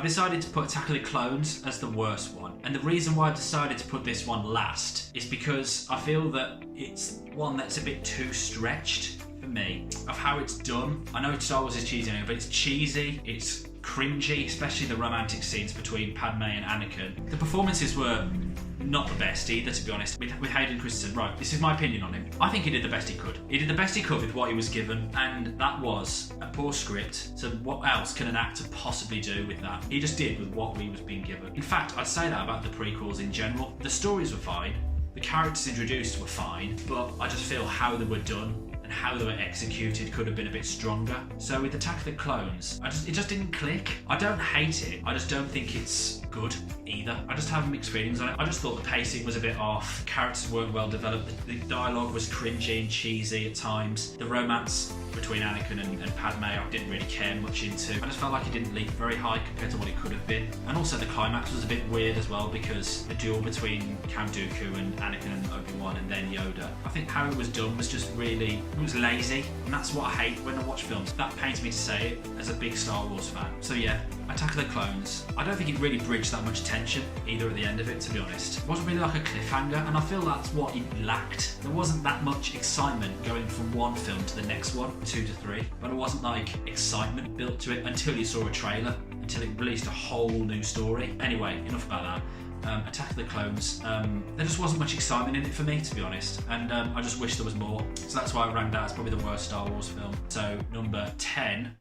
I've decided to put Attack of the Clones as the worst one. And the reason why I've decided to put this one last is because I feel that it's one that's a bit too stretched for me of how it's done. I know Star Wars is cheesy anyway, but it's cheesy, it's cringy, especially the romantic scenes between Padme and Anakin. The performances were not the best either, to be honest. With Hayden Christensen, right, this is my opinion on him. I think he did the best he could. He did the best he could with what he was given, and that was a poor script. So what else can an actor possibly do with that? He just did with what he was being given. In fact, I'd say that about the prequels in general. The stories were fine, the characters introduced were fine, but I just feel how they were done and how they were executed could have been a bit stronger. So with Attack of the Clones, it just didn't click. I don't hate it, I just don't think it's good either. I just have mixed feelings on it. I just thought the pacing was a bit off, characters weren't well developed, the dialogue was cringy and cheesy at times. The romance between Anakin and Padme I didn't really care much into. I just felt like it didn't leap very high compared to what it could have been. And also the climax was a bit weird as well, because the duel between Count Dooku and Anakin and Obi-Wan and then Yoda, I think how it was done was just really, it was lazy, and that's what I hate when I watch films. That pains me to say it as a big Star Wars fan. So yeah, Attack of the Clones, I don't think it really bridged that much tension either at the end of it, to be honest. It wasn't really like a cliffhanger, and I feel that's what it lacked. There wasn't that much excitement going from one film to the next one, 2 to 3, but it wasn't like excitement built to it until you saw a trailer, until it released a whole new story. Anyway, enough about that. Attack of the Clones, there just wasn't much excitement in it for me, to be honest, and I just wish there was more. So that's why I ranked that as probably the worst Star Wars film. So number 10.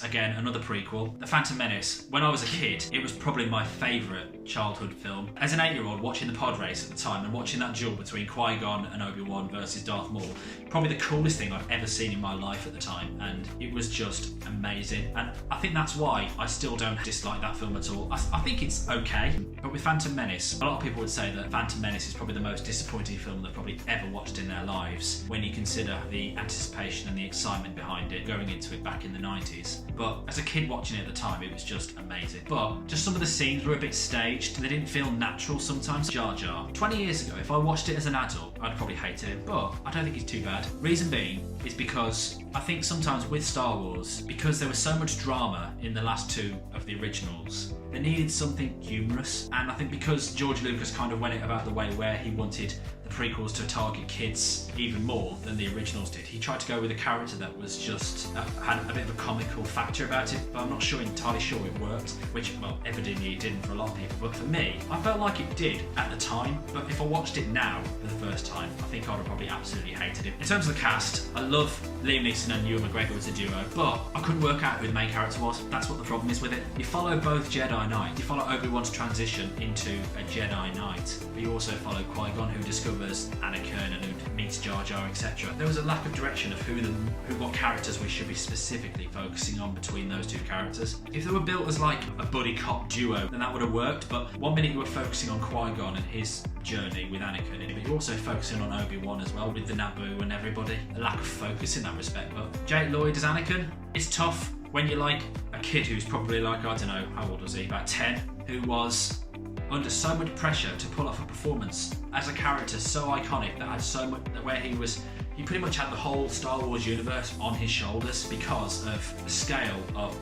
Again, another prequel, The Phantom Menace. When I was a kid, it was probably my favourite childhood film. As an 8-year-old watching the pod race at the time and watching that duel between Qui-Gon and Obi-Wan versus Darth Maul, probably the coolest thing I've ever seen in my life at the time, and it was just amazing. And I think that's why I still don't dislike that film at all. I think it's okay, but with Phantom Menace, a lot of people would say that Phantom Menace is probably the most disappointing film they've probably ever watched in their lives, when you consider the anticipation and the excitement behind it going into it back in the 90s. But as a kid watching it at the time, it was just amazing. But just some of the scenes were a bit staged. They didn't feel natural sometimes. Jar Jar. 20 years ago, if I watched it as an adult, I'd probably hate it, but I don't think it's too bad. Reason being is because I think sometimes with Star Wars, because there was so much drama in the last 2 of the originals, they needed something humorous. And I think because George Lucas kind of went it about the way where he wanted the prequels to target kids even more than the originals did. He tried to go with a character that was just had a bit of a comical factor about it, but I'm not entirely sure it worked, which, well, evidently it didn't for a lot of people. But for me, I felt like it did at the time, but if I watched it now for the first time, I think I would have probably absolutely hated it. In terms of the cast, I love Liam Neeson and Ewan McGregor as a duo, but I couldn't work out who the main character was. That's what the problem is with it. You follow both Jedi Knights. You follow Obi-Wan's transition into a Jedi Knight, but you also follow Qui-Gon, who discovers Anakin and who meets Jar Jar, etc. There was a lack of direction of what characters we should be specifically focusing on between those 2 characters. If they were built as like a buddy cop duo, then that would have worked, but one minute you were focusing on Qui-Gon and his journey with Anakin, but you're also focusing on Obi-Wan as well, with the Naboo and everybody. A lack of focus in that respect. But Jake Lloyd as Anakin, it's tough when you're like a kid who's probably like, I don't know, how old was he? About 10, who was under so much pressure to pull off a performance as a character so iconic, that had so much, where he pretty much had the whole Star Wars universe on his shoulders because of the scale of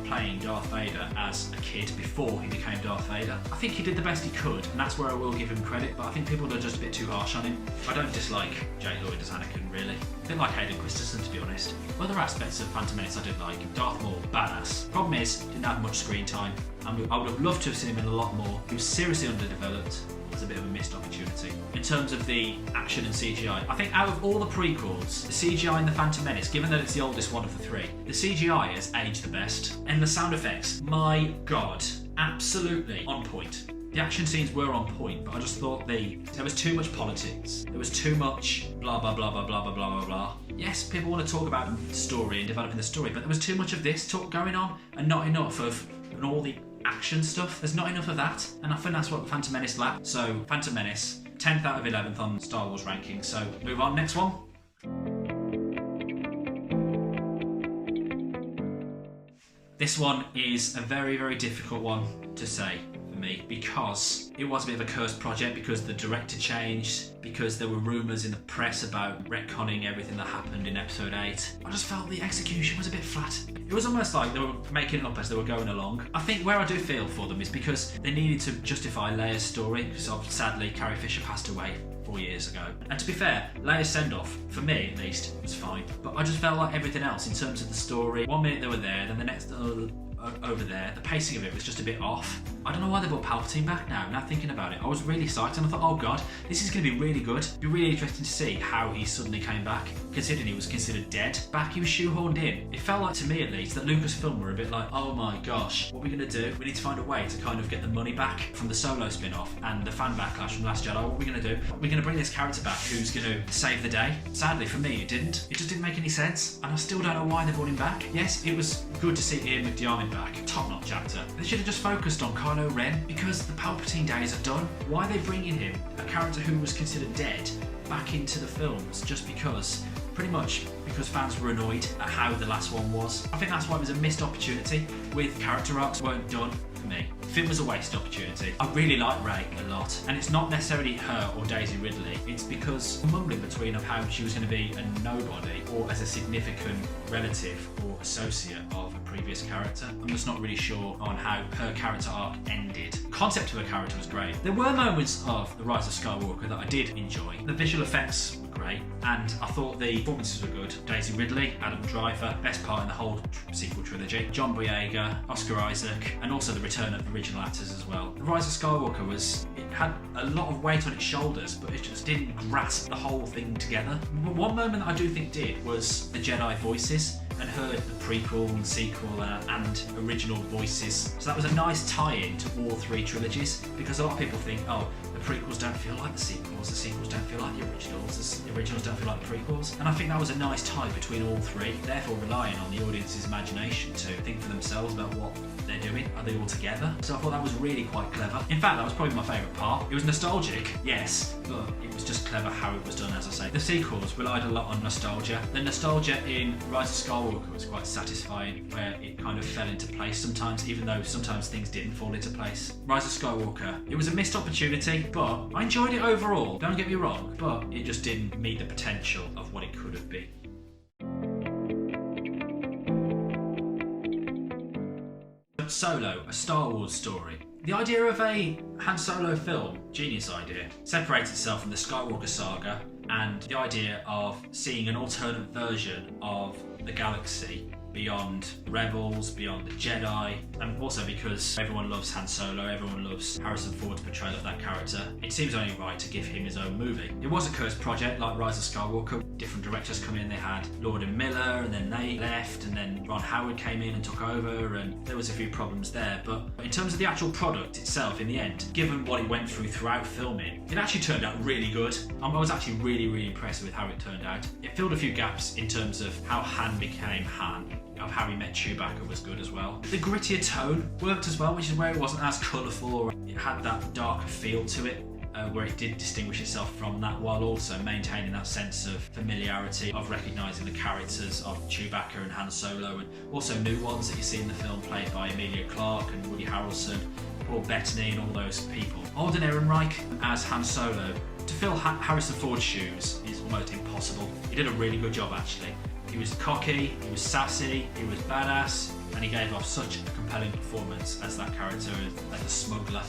playing Darth Vader as a kid before he became Darth Vader. I think he did the best he could, and that's where I will give him credit, but I think people are just a bit too harsh on him. I don't dislike Jake Lloyd as Anakin, really. A bit like Hayden Christensen, to be honest. Other aspects of Phantom Menace I did like. Darth Maul, badass. Problem is, didn't have much screen time. I would have loved to have seen him in a lot more. He was seriously underdeveloped. It was a bit of a missed opportunity. In terms of the action and CGI, I think out of all the prequels, the CGI in The Phantom Menace, given that it's the oldest one of the 3, the CGI has aged the best. And the sound effects, my God, absolutely on point. The action scenes were on point, but I just thought there was too much politics. There was too much blah, blah, blah, blah, blah, blah, blah, blah, blah. Yes, people want to talk about the story and developing the story, but there was too much of this talk going on and not enough of all the action stuff. There's not enough of that, and I think that's what Phantom Menace lacked. So Phantom Menace, 10th out of 11th on Star Wars ranking. So move on, next one. This one is a very, very difficult one to say for me because it was a bit of a cursed project, because the director changed, because there were rumours in the press about retconning everything that happened in episode 8. I just felt the execution was a bit flat. It was almost like they were making it up as they were going along. I think where I do feel for them is because they needed to justify Leia's story, because sadly Carrie Fisher passed away 4 years ago. And to be fair, Leia's send-off, for me at least, was fine. But I just felt like everything else in terms of the story, 1 minute they were there, then the next over there, the pacing of it was just a bit off. I don't know why they brought Palpatine back now thinking about it. I was really psyched and I thought, oh god, this is going to be really good. It'd be really interesting to see how he suddenly came back, considering he was considered dead. Back, he was shoehorned in. It felt like, to me at least, that Lucasfilm were a bit like, oh my gosh, what are we going to do? We need to find a way to kind of get the money back from the Solo spin-off and the fan backlash from Last Jedi. What are we going to do? We're going to bring this character back who's going to save the day. Sadly for me, it didn't. It just didn't make any sense, and I still don't know why they brought him back. Yes, it was good to see Ian McDiarmid back. Top-notch actor. They should have just focused on Kylo Ren, because the Palpatine days are done. Why are they bringing him, a character who was considered dead, back into the films just because? Pretty much because fans were annoyed at how the last one was. I think that's why it was a missed opportunity, with character arcs weren't done for me. Finn was a wasted opportunity. I really like Rey a lot, and it's not necessarily her or Daisy Ridley, it's because mumbling between of how she was going to be a nobody or as a significant relative or associate of a previous character. I'm just not really sure on how her character arc ended. The concept of her character was great. There were moments of The Rise of Skywalker that I did enjoy. The visual effects were great, and I thought the performances were good. Daisy Ridley, Adam Driver, best part in the whole sequel trilogy. John Boyega, Oscar Isaac, and also the return of original actors as well. The Rise of Skywalker it had a lot of weight on its shoulders, but it just didn't grasp the whole thing together. One moment that I do think did was the Jedi voices, and heard the prequel and sequel and original voices. So that was a nice tie-in to all three trilogies, because a lot of people think, oh, the prequels don't feel like the sequels don't feel like the originals don't feel like the prequels. And I think that was a nice tie between all three, therefore relying on the audience's imagination to think for themselves about what they're doing. Are they all together? So I thought that was really quite clever. In fact, that was probably my favourite part. It was nostalgic, yes, but it was just clever how it was done, as I say. The sequels relied a lot on nostalgia. The nostalgia in Rise of Skywalker was quite satisfying, where it kind of fell into place sometimes, even though sometimes things didn't fall into place. Rise of Skywalker, it was a missed opportunity, but I enjoyed it overall, don't get me wrong, but it just didn't meet the potential of what it could have been. Solo, a Star Wars story. The idea of a Han Solo film, genius idea, separates itself from the Skywalker saga and the idea of seeing an alternate version of the galaxy beyond Rebels, beyond the Jedi, and also because everyone loves Han Solo, everyone loves Harrison Ford's portrayal of that character, it seems only right to give him his own movie. It was a cursed project like Rise of Skywalker. Different directors come in, they had Lord and Miller, and then they left, and then Ron Howard came in and took over, and there was a few problems there. But in terms of the actual product itself, in the end, given what it went throughout filming, it actually turned out really good. I was actually really impressed with how it turned out. It filled a few gaps in terms of how Han became Han, of how he met Chewbacca was good as well. The grittier tone worked as well, which is where it wasn't as colourful, or it had that darker feel to it, where it did distinguish itself from that, while also maintaining that sense of familiarity, of recognising the characters of Chewbacca and Han Solo, and also new ones that you see in the film played by Emilia Clarke and Woody Harrelson, Paul Bettany and all those people. Alden Ehrenreich as Han Solo. To fill Harrison Ford's shoes is almost impossible. He did a really good job actually. He was cocky, he was sassy, he was badass, and he gave off such a compelling performance as that character, as a smuggler.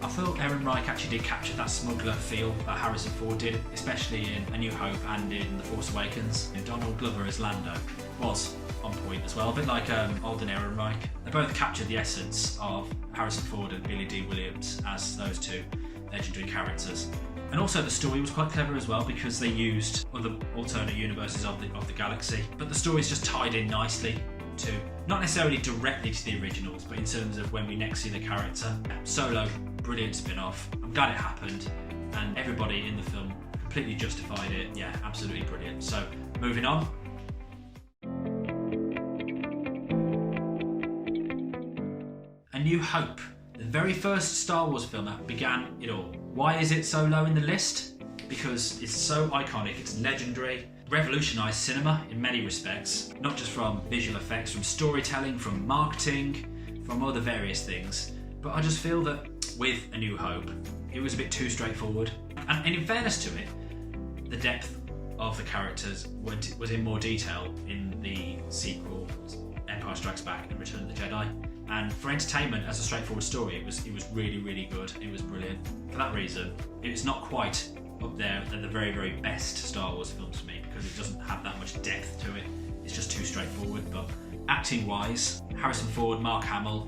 I felt Ehrenreich actually did capture that smuggler feel that Harrison Ford did, especially in A New Hope and in The Force Awakens. And Donald Glover as Lando was on point as well, a bit like Alden Ehrenreich. They both captured the essence of Harrison Ford and Billy D. Williams as those two legendary characters. And also the story was quite clever as well, because they used other alternate universes of the galaxy, but the story's just tied in nicely to, not necessarily directly to the originals, but in terms of when we next see the character. Solo, brilliant spin-off. I'm glad it happened, and everybody in the film completely justified it. Yeah, absolutely brilliant. So, moving on. A New Hope. The very first Star Wars film that began it all. Why is it so low in the list? Because it's so iconic, it's legendary, revolutionised cinema in many respects, not just from visual effects, from storytelling, from marketing, from other various things. But I just feel that with A New Hope, it was a bit too straightforward. And in fairness to it, the depth of the characters was in more detail in the sequel, Empire Strikes Back and Return of the Jedi. And for entertainment, as a straightforward story, it was really, really good. It was brilliant. For that reason, it's not quite up there at the very, very best Star Wars films for me, because it doesn't have that much depth to it. It's just too straightforward. But acting-wise, Harrison Ford, Mark Hamill,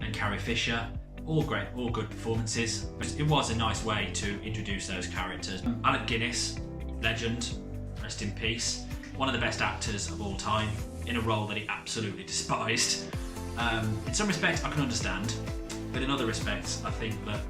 and Carrie Fisher, all great, all good performances. It was a nice way to introduce those characters. Alec Guinness, legend, rest in peace. One of the best actors of all time, in a role that he absolutely despised. In some respects, I can understand, but in other respects, I think that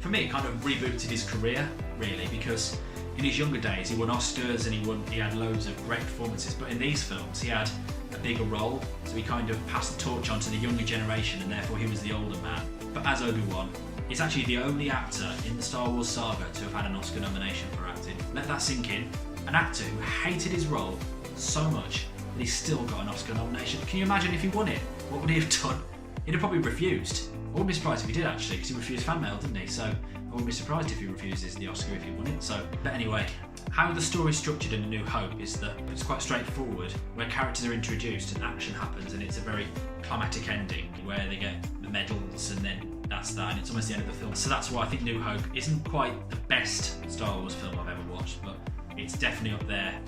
for me, it kind of rebooted his career, really, because in his younger days, he won Oscars and he had loads of great performances, but in these films, he had a bigger role, so he kind of passed the torch on to the younger generation, and therefore he was the older man. But as Obi-Wan, he's actually the only actor in the Star Wars saga to have had an Oscar nomination for acting. Let that sink in. An actor who hated his role so much that he's still got an Oscar nomination. Can you imagine if he won it? What would he have done? He'd have probably refused. I wouldn't be surprised if he did, actually, because he refused fan mail, didn't he? So I wouldn't be surprised if he refuses the Oscar if he won it. But anyway, how the story's structured in A New Hope is that it's quite straightforward, where characters are introduced and action happens, and it's a very climatic ending where they get the medals, and then that's that, and it's almost the end of the film. So that's why I think New Hope isn't quite the best Star Wars film I've ever watched, but it's definitely up there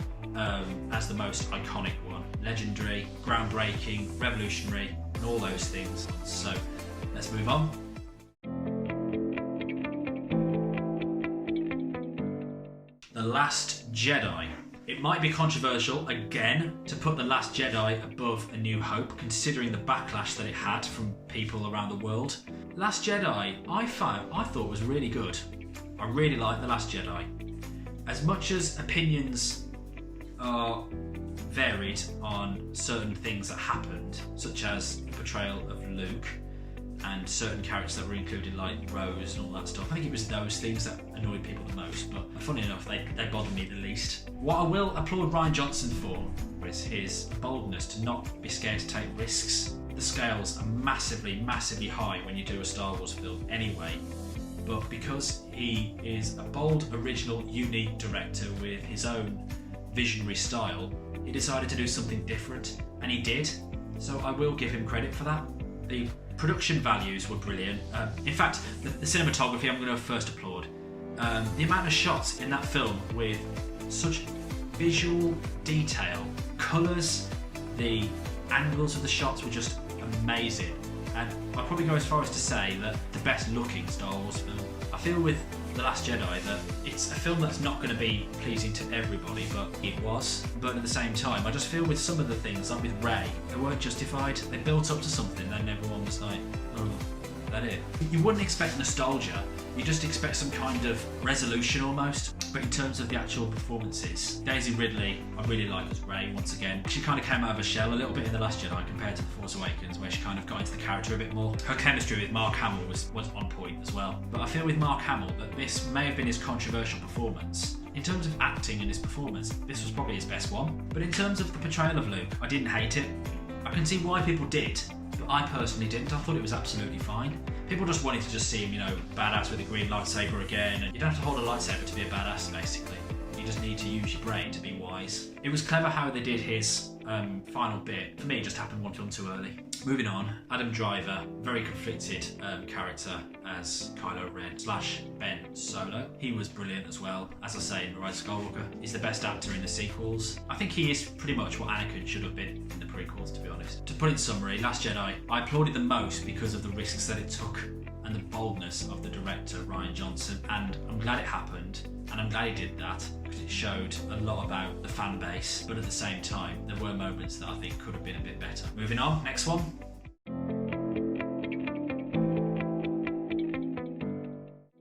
as the most iconic one. Legendary, groundbreaking, revolutionary, and all those things. So let's move on. The Last Jedi. It might be controversial, again, to put The Last Jedi above A New Hope, considering the backlash that it had from people around the world. Last Jedi, I thought was really good. I really liked The Last Jedi. As much as opinions are varied on certain things that happened, such as the portrayal of Luke and certain characters that were included, like Rose and all that stuff, I think it was those things that annoyed people the most, but funny enough, they bothered me the least. What I will applaud Rian Johnson for is his boldness to not be scared to take risks. The scales are massively, massively high when you do a Star Wars film anyway, but because he is a bold, original, unique director with his own visionary style, he decided to do something different, and he did, so I will give him credit for that. The production values were brilliant. In fact, the cinematography I'm going to first applaud. The amount of shots in that film with such visual detail, colours, the angles of the shots were just amazing. And I'd probably go as far as to say that the best looking Star Wars film. I feel with The Last Jedi that it's a film that's not going to be pleasing to everybody, but it was. But at the same time, I just feel with some of the things, like with Rey, they weren't justified. They built up to something, then everyone was like, oh, that it. You wouldn't expect nostalgia, you just expect some kind of resolution almost. But in terms of the actual performances, Daisy Ridley, I really like as Rey once again. She kind of came out of her shell a little bit in The Last Jedi compared to The Force Awakens, where she kind of got into the character a bit more. Her chemistry with Mark Hamill was on point as well. But I feel with Mark Hamill that this may have been his controversial performance. In terms of acting and his performance, this was probably his best one. But in terms of the portrayal of Luke, I didn't hate it. I can see why people did, but I personally didn't. I thought it was absolutely fine. People just wanted to just see him, badass with a green lightsaber again. And you don't have to hold a lightsaber to be a badass, basically. You just need to use your brain to be wise. It was clever how they did his final bit. For me, it just happened one film too early. Moving on, Adam Driver, very conflicted character as Kylo Ren / Ben Solo. He was brilliant as well. As I say, in Rise of Skywalker, he's the best actor in the sequels. I think he is pretty much what Anakin should have been in the prequels, to be honest. To put it in summary, Last Jedi, I applauded the most because of the risks that it took and the boldness of the director, Rian Johnson, and I'm glad it happened, and I'm glad he did that because it showed a lot about the fan base, but at the same time, there were moments that I think could have been a bit better. Moving on, next one.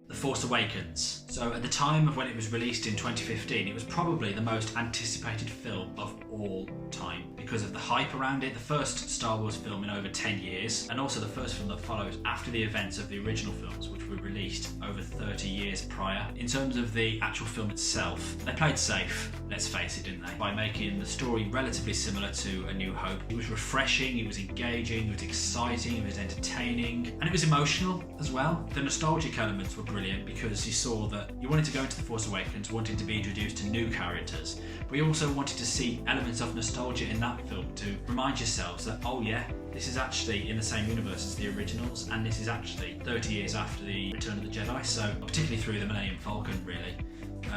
The Force Awakens. So at the time of when it was released in 2015, it was probably the most anticipated film of all time because of the hype around it. The first Star Wars film in over 10 years, and also the first film that follows after the events of the original films, which were released over 30 years prior. In terms of the actual film itself, they played safe. let's face it, didn't they? By making the story relatively similar to A New Hope. It was refreshing, it was engaging, it was exciting, it was entertaining, and it was emotional as well. The nostalgic elements were brilliant because you saw that you wanted to go into The Force Awakens wanting to be introduced to new characters, but you also wanted to see elements of nostalgia in that film to remind yourselves that, oh yeah, this is actually in the same universe as the originals, and this is actually 30 years after the Return of the Jedi, so particularly through the Millennium Falcon, really.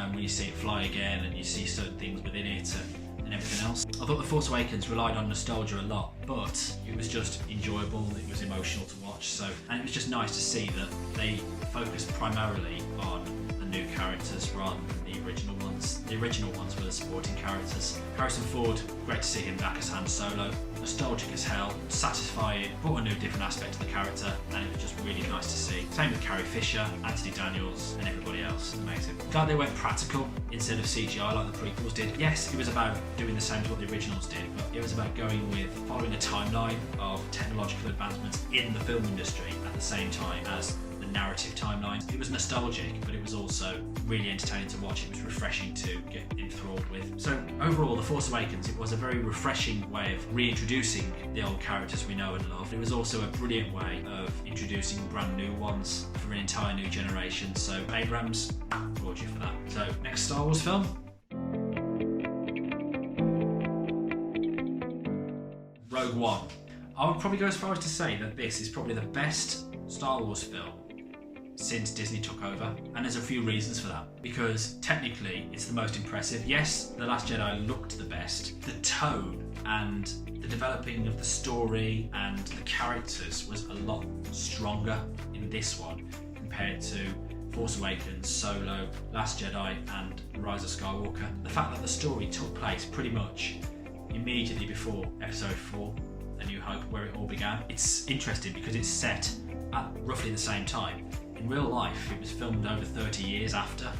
When you see it fly again and you see certain things within it and everything else. I thought The Force Awakens relied on nostalgia a lot, but it was just enjoyable, it was emotional to watch, and it was just nice to see that they focused primarily on the new characters rather than the original ones. The original ones were the supporting characters. Harrison Ford, great to see him back as Han Solo. Nostalgic as hell, satisfying, brought a new different aspect to the character, and it was just really nice to see. Same with Carrie Fisher, Anthony Daniels, and everybody else. Amazing. Glad they went practical instead of CGI like the prequels did. Yes, it was about doing the same as what the originals did, but it was about going with following a timeline of technological advancements in the film industry at the same time as the narrative timeline. It was nostalgic, but it was also really entertaining to watch. It was refreshing to get enthralled with. So overall, The Force Awakens, it was a very refreshing way of reintroducing the old characters we know and love. It was also a brilliant way of introducing brand new ones for an entire new generation. So Abrams, applaud you for that. So next Star Wars film. Rogue One. I would probably go as far as to say that this is probably the best Star Wars film since Disney took over, and there's a few reasons for that. Because technically, it's the most impressive. Yes, The Last Jedi looked the best. The tone and the developing of the story and the characters was a lot stronger in this one compared to Force Awakens, Solo, Last Jedi, and Rise of Skywalker. The fact that the story took place pretty much immediately before Episode 4, A New Hope, where it all began. It's interesting because it's set at roughly the same time. In real life, it was filmed over 30 years after,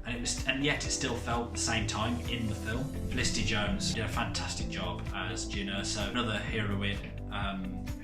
and yet it still felt the same time in the film. Felicity Jones did a fantastic job as Jyn Erso, another heroine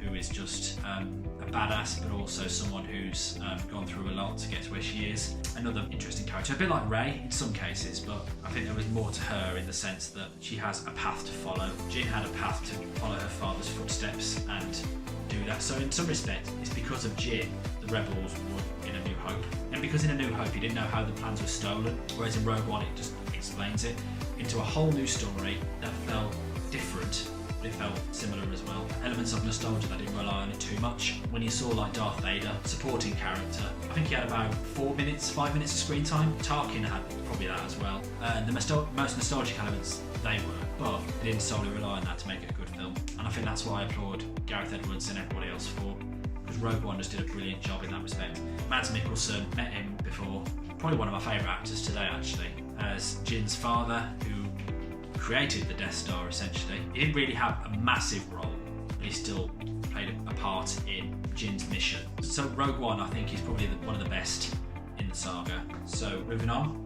who is just a badass, but also someone who's gone through a lot to get to where she is. Another interesting character, a bit like Rey in some cases, but I think there was more to her in the sense that she has a path to follow. Jyn had a path to follow her father's footsteps and do that. So in some respect, it's because of Jyn the rebels were in A New Hope. And because in A New Hope you didn't know how the plans were stolen, whereas in Rogue One it just explains it into a whole new story that felt different, but it felt similar as well. Elements of nostalgia that didn't rely on it too much. When you saw like Darth Vader, supporting character, I think he had about 5 minutes of screen time. Tarkin had probably that as well. The most nostalgic elements they were, but they didn't solely rely on that to make it a good film. And I think that's why I applaud Gareth Edwards and everybody else for, because Rogue One just did a brilliant job in that respect. Mads Mikkelsen, met him before, probably one of my favourite actors today actually, as Jyn's father, who created the Death Star essentially. He didn't really have a massive role, but he still played a part in Jyn's mission. So Rogue One I think is probably one of the best in the saga. So moving on.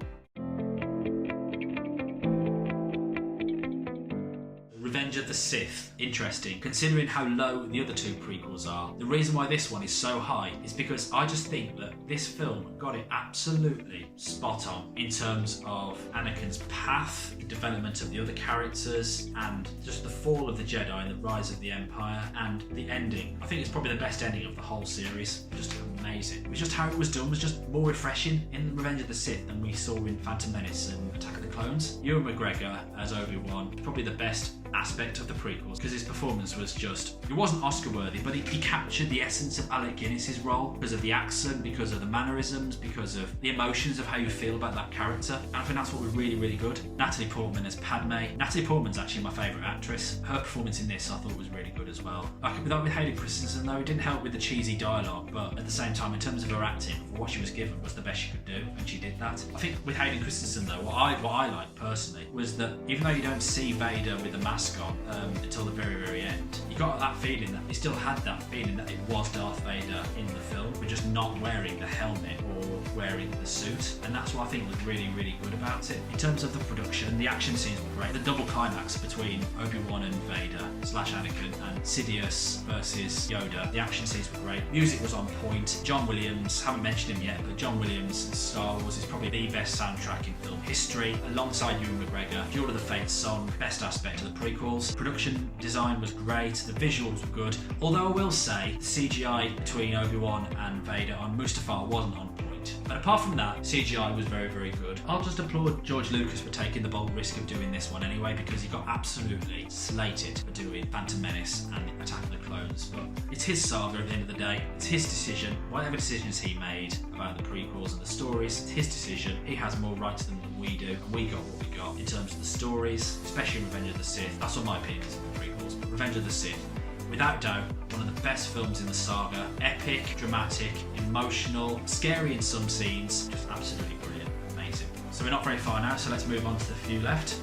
Revenge of the Sith. Interesting, considering how low the other two prequels are. The reason why this one is so high is because I just think that this film got it absolutely spot on in terms of Anakin's path, the development of the other characters, and just the fall of the Jedi and the rise of the Empire, and the ending. I think it's probably the best ending of the whole series. Just amazing. It was just how it was done was just more refreshing in Revenge of the Sith than we saw in Phantom Menace and Attack of the Clones. Ewan McGregor as Obi-Wan, probably the best aspect of the prequels, because his performance was just, it wasn't Oscar worthy, but he captured the essence of Alec Guinness's role because of the accent, because of the mannerisms, because of the emotions of how you feel about that character. And I think that's what was really, really good. Natalie Portman as Padme. Natalie Portman's actually my favourite actress. Her performance in this I thought was really good as well. Like with Hayden Christensen though, it didn't help with the cheesy dialogue, but at the same time, in terms of her acting, for what she was given was the best she could do, and she did that. I think with Hayden Christensen though, what I liked personally was that even though you don't see Vader with the mask on until the very, very end, you got that feeling that you still had that feeling that it was Darth Vader in the film, but just not wearing the helmet or wearing the suit, and that's what I think was really, really good about it. In terms of the production, the action scenes were great. The double climax between Obi-Wan and Vader / Anakin and Sidious versus Yoda, the action scenes were great. Music was on point. John Williams, haven't mentioned him yet, but John Williams' Star Wars is probably the best soundtrack in film history. A alongside Ewan McGregor. Duel of the Fates song, best aspect of the prequels. Production design was great, the visuals were good, although I will say the CGI between Obi-Wan and Vader on Mustafar wasn't on point. But apart from that, CGI was very, very good. I'll just applaud George Lucas for taking the bold risk of doing this one anyway, because he got absolutely slated for doing Phantom Menace and Attack of the Clones. But it's his saga at the end of the day. It's his decision. Whatever decisions he made about the prequels and the stories, it's his decision. He has more right to them than we do, and we got what we got in terms of the stories, especially Revenge of the Sith. That's all my opinions of the prequels. But Revenge of the Sith, without doubt, one of the best films in the saga. Epic, dramatic, emotional, scary in some scenes. Just absolutely brilliant, amazing. So we're not very far now, so let's move on to the few left.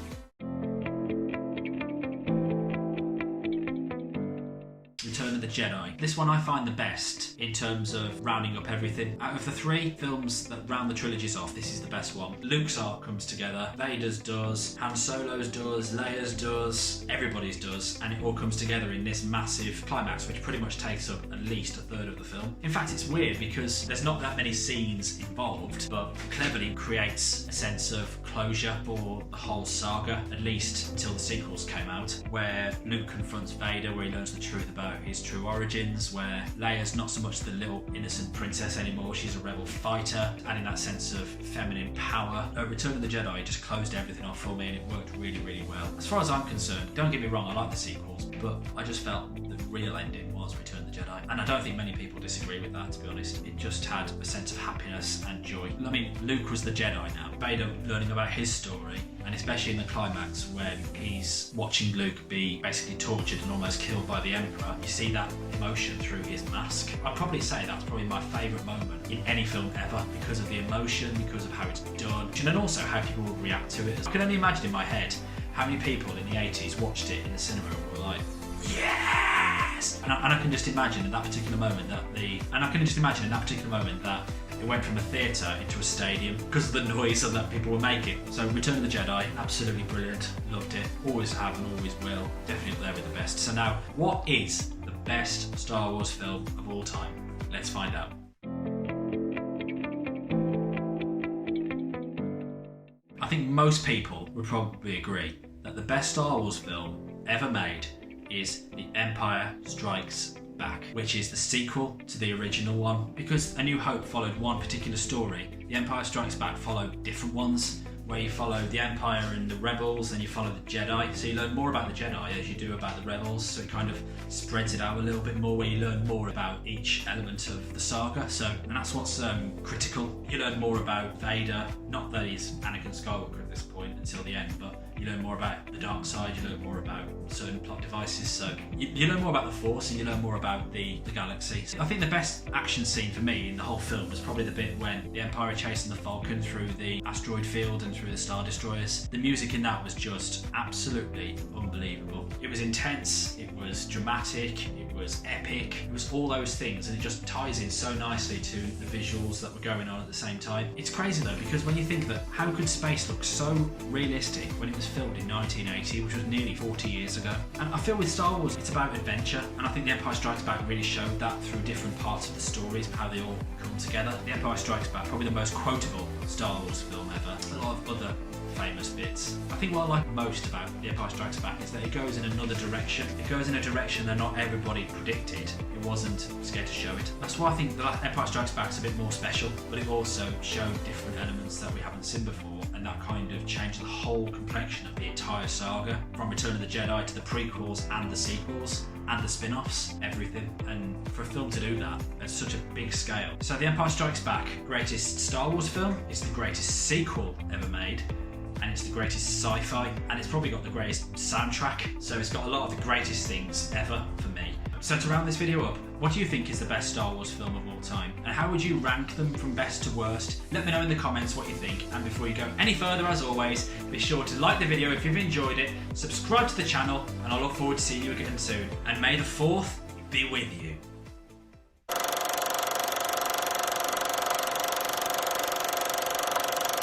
Return of the Jedi. This one I find the best in terms of rounding up everything. Out of the three films that round the trilogies off, this is the best one. Luke's arc comes together, Vader's does, Han Solo's does, Leia's does, everybody's does, and it all comes together in this massive climax, which pretty much takes up at least a third of the film. In fact, it's weird because there's not that many scenes involved, but cleverly creates a sense of closure for the whole saga, at least until the sequels came out, where Luke confronts Vader, where he learns the truth about his true origins, where Leia's not so much the little innocent princess anymore, she's a rebel fighter, adding that sense of feminine power. Return of the Jedi just closed everything off for me, and it worked really, really well. As far as I'm concerned, don't get me wrong, I like the sequels, but I just felt the real ending was Return of the Jedi, and I don't think many people disagree with that, to be honest. It just had a sense of happiness and joy. I mean, Luke was the Jedi now. Vader learning about his story, and especially in the climax when he's watching Luke be basically tortured and almost killed by the Emperor, you see that emotion through his mask. I'd probably say that's probably my favourite moment in any film ever, because of the emotion, because of how it's done, and then also how people will react to it. I can only imagine in my head how many people in the 80s watched it in the cinema and were like, yes! And I can just imagine in that particular moment that it went from a theatre into a stadium because of the noise that people were making. So Return of the Jedi, absolutely brilliant, loved it, always have and always will, definitely up there with the best. So now, what is the best Star Wars film of all time? Let's find out. I think most people would probably agree that the best Star Wars film ever made is The Empire Strikes Back, which is the sequel to the original one. Because A New Hope followed one particular story, The Empire Strikes Back followed different ones, where you follow the Empire and the Rebels, and you follow the Jedi. So you learn more about the Jedi as you do about the Rebels, so it kind of spreads it out a little bit more, where you learn more about each element of the saga. And that's what's critical. You learn more about Vader, not that he's Anakin Skywalker at this point until the end, but you learn more about the dark side, you learn more about certain plot devices, so you learn more about the Force, and you learn more about the galaxy. So I think the best action scene for me in the whole film was probably the bit when the Empire are chasing the Falcon through the asteroid field and through the Star Destroyers. The music in that was just absolutely unbelievable. It was intense, it was dramatic, it was epic, it was all those things, and it just ties in so nicely to the visuals that were going on at the same time. It's crazy though, because when you think that how could space look so realistic when it was filmed in 1980, which was nearly 40 years ago. And I feel with Star Wars, it's about adventure, and I think The Empire Strikes Back really showed that through different parts of the stories, how they all come together. The Empire Strikes Back, probably the most quotable Star Wars film ever. A lot of other famous bits. I think what I like most about The Empire Strikes Back is that it goes in another direction. It goes in a direction that not everybody predicted. It wasn't scared to show it. That's why I think The Empire Strikes Back is a bit more special, but it also showed different elements that we haven't seen before, and that kind of changed the whole complexion of the entire saga, from Return of the Jedi to the prequels and the sequels and the spin-offs, everything. And for a film to do that at such a big scale. So The Empire Strikes Back, greatest Star Wars film, it's the greatest sequel ever made, and it's the greatest sci-fi, and it's probably got the greatest soundtrack, so it's got a lot of the greatest things ever for me. So to round this video up, what do you think is the best Star Wars film of all time? And how would you rank them from best to worst? Let me know in the comments what you think, and before you go any further, as always, be sure to like the video if you've enjoyed it, subscribe to the channel, and I look forward to seeing you again soon. And may the 4th be with you.